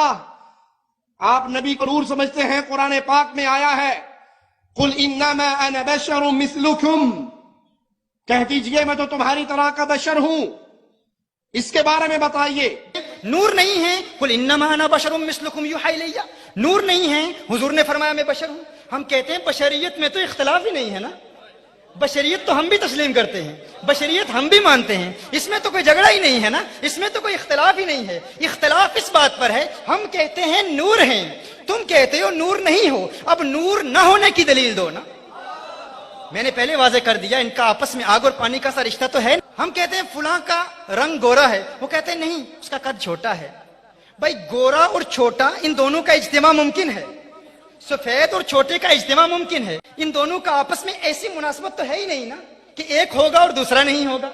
آپ نبی کو نور سمجھتے ہیں، قرآن پاک میں آیا ہے قل انما انا بشر مثلکم، کہہ دیجئے میں تو تمہاری طرح کا بشر ہوں. اس کے بارے میں بتائیے. نور نہیں ہے، قل انما انا بشر مثلکم یوحی الی، نور نہیں ہے. حضور نے فرمایا میں بشر ہوں. ہم کہتے ہیں بشریت میں تو اختلاف ہی نہیں ہے نا، بشریت تو ہم بھی تسلیم کرتے ہیں، بشریت ہم بھی مانتے ہیں، اس میں تو کوئی جھگڑا ہی نہیں ہے نا، اس میں تو کوئی اختلاف ہی نہیں ہے. اختلاف اس بات پر ہے ہم کہتے ہیں نور ہیں، تم کہتے ہو نور نہیں ہو. اب نور نہ ہونے کی دلیل دو نا. میں نے پہلے واضح کر دیا ان کا آپس میں آگ اور پانی کا سا رشتہ تو ہے. ہم کہتے ہیں فلاں کا رنگ گورا ہے، وہ کہتے ہیں نہیں اس کا قد چھوٹا ہے. بھائی گورا اور چھوٹا ان دونوں کا اجتماع ممکن ہے، سفید اور چھوٹے کا اجتماع ممکن ہے. ان دونوں کا آپس میں ایسی مناسبت تو ہے ہی نہیں نا کہ ایک ہوگا اور دوسرا نہیں ہوگا.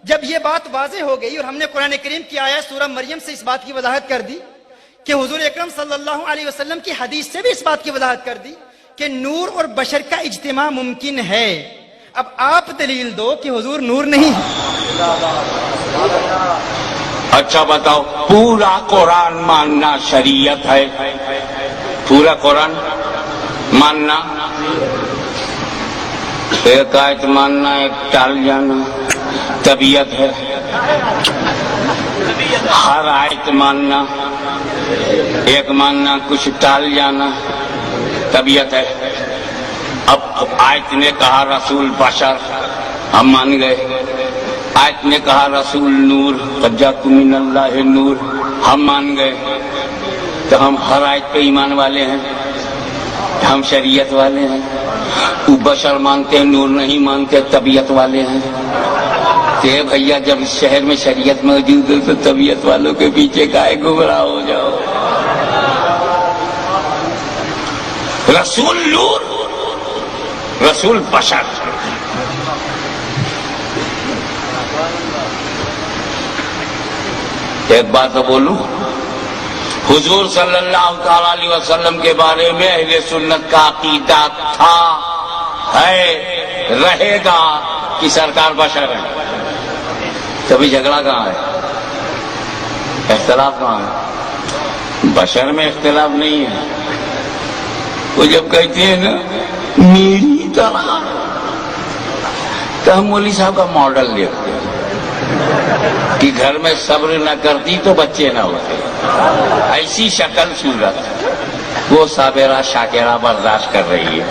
جب یہ بات واضح ہو گئی اور ہم نے قرآن کریم کی آیت سورہ مریم سے اس بات کی وضاحت کر دی کہ حضور اکرم صلی اللہ علیہ وسلم کی حدیث سے بھی اس بات کی وضاحت کر دی کہ نور اور بشر کا اجتماع ممکن ہے، اب آپ دلیل دو کہ حضور نور نہیں ہے. اچھا بتاؤ، پورا قرآن ماننا شریعت ہے؟ پورا قرآن ماننا؟ ایک آیت ماننا ایک ٹال جانا طبیعت ہے؟ ہر آیت ماننا ایک ماننا کچھ ٹال جانا طبیعت ہے؟ اب آیت نے کہا رسول بشر، ہم مان گئے. آیت نے کہا رسول نور، قد جاءکم من اللہ نور، ہم مان گئے. تو ہم ہر آیت پہ ایمان والے ہیں، ہم شریعت والے ہیں. وہ بشر مانتے ہیں، نور نہیں مانتے، طبیعت والے ہیں. کہ بھیا جب اس شہر میں شریعت موجود ہے تو طبیعت والوں کے پیچھے کائے گمراہ ہو جاؤ. رسول نور، رسول بشر. ایک بات تو بولوں، حضور صلی اللہ تعالی علیہ وسلم کے بارے میں اہل سنت کا عقیدہ تھا، ہے، رہے گا کہ سرکار بشر ہے. تبھی جھگڑا کہاں ہے؟ اختلاف کہاں ہے؟ بشر میں اختلاف نہیں ہے. وہ جب کہتے ہیں نا میری طرح، تو ہم مولوی صاحب کا ماڈل دیکھتے ہیں کہ گھر میں صبر نہ کرتی تو بچے نہ ہوتے. ایسی شکل صورت وہ صابرہ شاکرہ برداشت کر رہی ہے.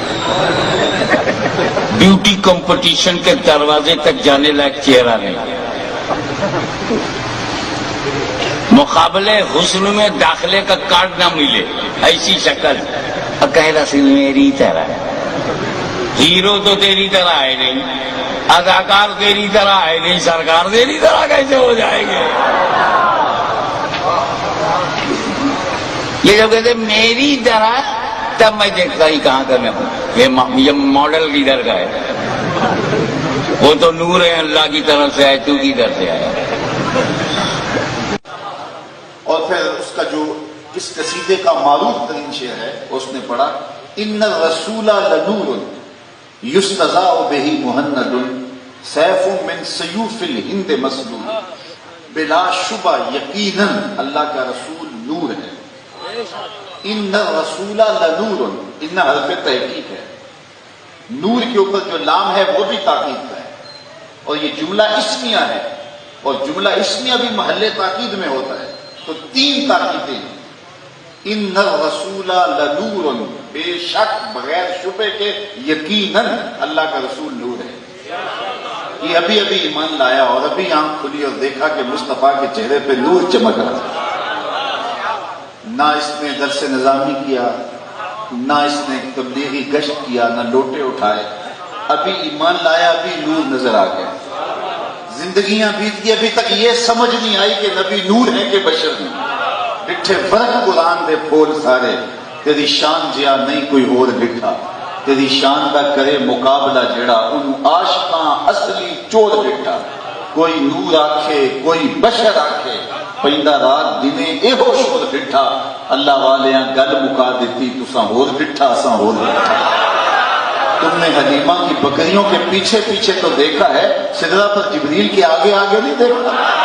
بیوٹی کمپٹیشن کے دروازے تک جانے لائق چہرہ نہیں، مقابلے حسن میں داخلے کا کارڈ نہ ملے، ایسی شکل. کہہ رسول میری طرح، ہیرو تو تیری طرح ہے نہیں، اداکار تیری طرح ہے نہیں، سرکار تیری طرح کیسے ہو جائیں گے؟ یہ جب کہتے میری طرح، تب میں دیکھتا ہی کہاں کا میں ہوں، یہ ماڈل کدھر کا ہے؟ وہ تو نور ہے اللہ کی طرف سے، آئے تو کدھر سے آیا؟ اور پھر اس کا جو اس قصیدے کا معروف ترین شعر ہے اس نے پڑھا ان الرسول لنور یستضاء بہ مہند سیف من سیوف الہند مسلول. بلا شبہ یقیناً اللہ کا رسول نور ہے. ان الرسول لنور، ان حرف تحقیق ہے، نور کے اوپر جو لام ہے وہ بھی تاکید کا ہے، اور یہ جملہ اسمیہ ہے، اور جملہ اسمیہ بھی محل تاکید میں ہوتا ہے. تو تین تاکیدیں ہیں. ان الرسول لنور، بے شک بغیر شبہ کے یقیناً اللہ کا رسول نور ہے. یہ ابھی ابھی ایمان لایا اور ابھی آنکھ کھلی اور دیکھا کہ مصطفیٰ کے چہرے پہ نور چمک رہا. نہ اس نے درس نظامی کیا، نہ اس نے تبلیغی گشت کیا، نہ لوٹے اٹھائے. ابھی ایمان لایا، ابھی نور نظر آ گیا. زندگیاں بیت گئی، ابھی تک یہ سمجھ نہیں آئی کہ نبی نور ہے کہ بشر نہیں. ڈٹھے فرق قرآن دے پھول سارے، تیری شان جیا نہیں کوئی اور ڈٹھا. تیری شان کا کرے مقابلہ جڑا، ان عاشقاں اصلی چور ڈٹھا. کوئی نور آکھے کوئی بشر آکھے، پیندا رات دنے ایہو شور ڈٹھا. اللہ والیاں گل مکا دیتی، تساں ہور ڈٹھا اساں ہور ڈٹھا. تم نے حلیمہ کی بکریوں کے پیچھے پیچھے تو دیکھا ہے، سدرہ پر جبریل کے آگے آگے نہیں دیکھا.